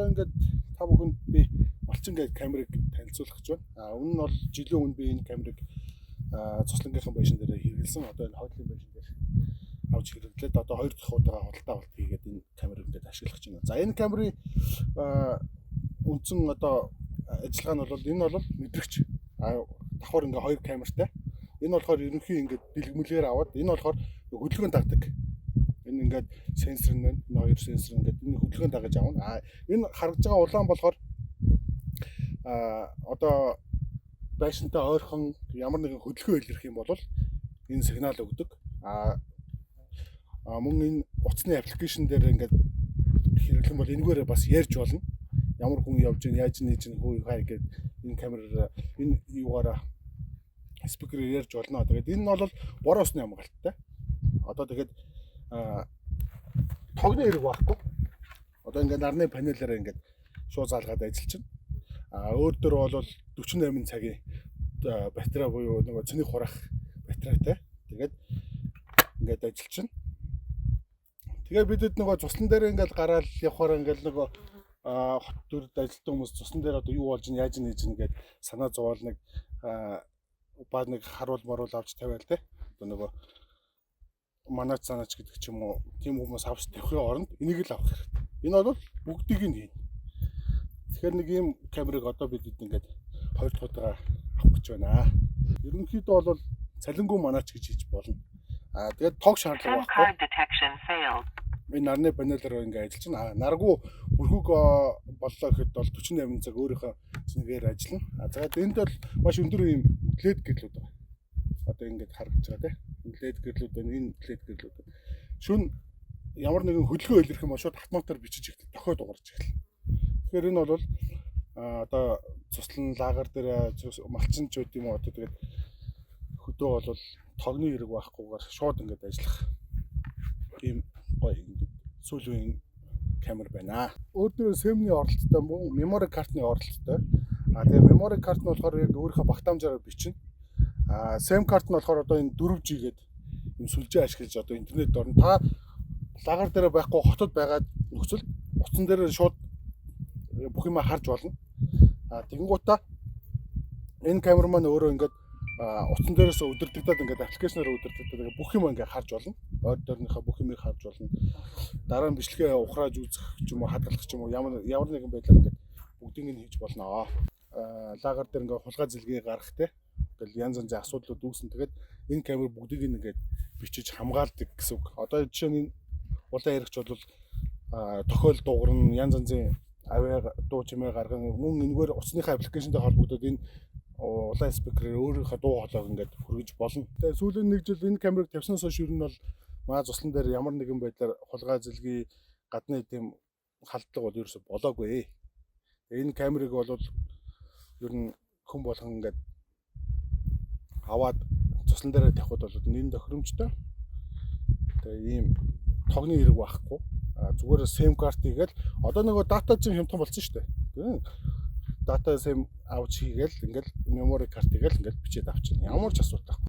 одоо ингээд та бүхэнд би малчин гэдэг камерыг танилцуулах гэж байна. Өмнө нь бол жилийн өмнө би энэ камерыг цуслангийнхын байшин дээр хэрэглэсэн. Одоо энэ хойдлын байшин дээр авч хэрэглээд одоо 2 дахь удаа худалдаа авалт хийгээд энэ камерыг ингээд ашиглах гэж байна. За энэ камерын үндсэн одоо ажиллагаа нь бол энэ бол мэдрэгч. Давхар ингээд 2 камертай. Энэ болохоор ерөнхий ингээд бэлгэмлэгээр аваад энэ болохоор хөдөлгөөн дагдаг. Энэ ингээд сенсор нь энэ 2 сенсор ингээд энэ хөдөлгөөн дагаж авна. Энэ харагдж байгаа улаан болохоор одоо байшинтай ойрхон ямар нэгэн хөдөлгөөн илэрх юм бол энэ сигнал өгдөг. Мөн энэ утасны аппликейшн дээр ингээд хэрэглэн бол энэгээр бас ярьж болно. Ямар хүн явж ийн, яаж нээж ийн, хөө хай гэдэг энэ камераар энэ юугаараа спикерээр ярьж болно. Тэгээд энэ нь бол бороо усны хамгаалттай. Одоо тэгээд тогны хэрэг байхгүй. Одоо ингээд нарны панелаараа ингээд шууд заалгаад ажиллаж байна. Өөр дөр бол 48 цагийн батарей буюу нөгөө цэнийг хураах батарейтай. Тэгээд ингээд ажиллаж байна. Тэгээ бидэд нөгөө цуслан дээр ингээд гараад явхаар ингээд нөгөө хот төрд ажилтдаг хүмүүс цуслан дээр одоо юу болж ин яаж нээж ин гэд санаа зовоол нэг баа нэг харуул маруул авч тавиал те. Одоо нөгөө манаач санаач гэдэг ч юм уу тийм хүмүүс авч тавихын оронд энийг л авах хэрэгтэй. Энэ бол бүгдийг нь хийн. Тэгэхээр нэг ийм камерыг одоо бид ингээд 2 дахь удаа авах гэж байна. Ерөнхийдөө бол цалингүй манаач гэж хийж болно. Тэгээд тог шаардлага байхгүй. Энэ нарны панелаар ингээд ажиллаж байна. Наргүй бүрхүүг боллоо гэхэд бол 48 цаг өөрийнхөө цэнігээр ажиллана. За энд бол маш өндөр ийм LED гэрлүүд байна. Одоо ингээд харагдаж байгаа тийм. LED гэрлүүд байна. Энэ LED гэрлүүд байна. Шүн ямар нэгэн хөдөлгөөн илэрх юм бол шууд автоматар бичиж ихтэй дохиод угарч эхэлнэ. Тэгэхээр энэ бол одоо цуслан лагер дээр малчинчуд юм уу одоо тэгээд хөдөө бол тогны хэрэг байхгүйгээр шууд ингээд ажиллах ийм гоё ингээд сүүлийн камер байна. Өөр SIM-ний оролттой мөн memory card-ны оролттой. Тэгээ memory card нь болохоор яг өөрийнхөө багтаамжаар бичнэ. SIM card нь болохоор одоо энэ 4G гэдэг юм сүлжээ ашиглаж одоо интернет орно. Та лагер дээр байхгүй хотод байгаа нөхцөл утсан дээр шууд бүх юм харж болно. Тэгэнгუутаа энэ камер маань өөрөө ингээд утсан дээрээс өдөрдөгдөд ингээд аппликейшнээр өдөрдөгдөд бүх юм ингээд харж болно. Ойр дөрнийхөө бүх юмыг харж болно. Дараа нь бичлэгээ ухрааж үзэх ч юм уу хадгалах ч юм уу ямар нэгэн байдлаар ингээд бүгдийг нь хийж болно. Лагер дээр ингээд хулгай зэлгээ гаргах те. Тэгэл янз янзын асуудлууд үүснэ. Тэгээд энэ камер бүгдийг нь ингээд бичиж хамгаалдаг гэсэн үг. Одоо жишээ нь улаан яригч бол тохиол дуугарна янз янзын авиа дуу чимээ гарган мөн энэгээр утасныхаа аппликейшнтэй холбогдоод энэ улаан спикерээр өөрийнхөө дуу хоолойг ингээд хүргэж болно. Тэгээ сүүлийн 1 жил энэ камерыг тавьснаас хойш ер нь бол маа цуслан дээр ямар нэгэн байдлаар хулгай зэлгийн гадны тийм халдлага бол ерөөсөй болоогүй. Тэгээ энэ камерыг бол ер нь хүн болгон ингээд аваад цуслан дээр тавихад бол нэн тохиромжтой. Тэгээ ийм тогны хэрэг байхгүй. Зүгээр SIM card хийгээл одоо нөгөө дата чинь хямдхан болсон шүү дээ. Дата SIM авч хийгээл ингээл memory card хийгээл ингээл бичээд авчихна. Ямар ч асуудал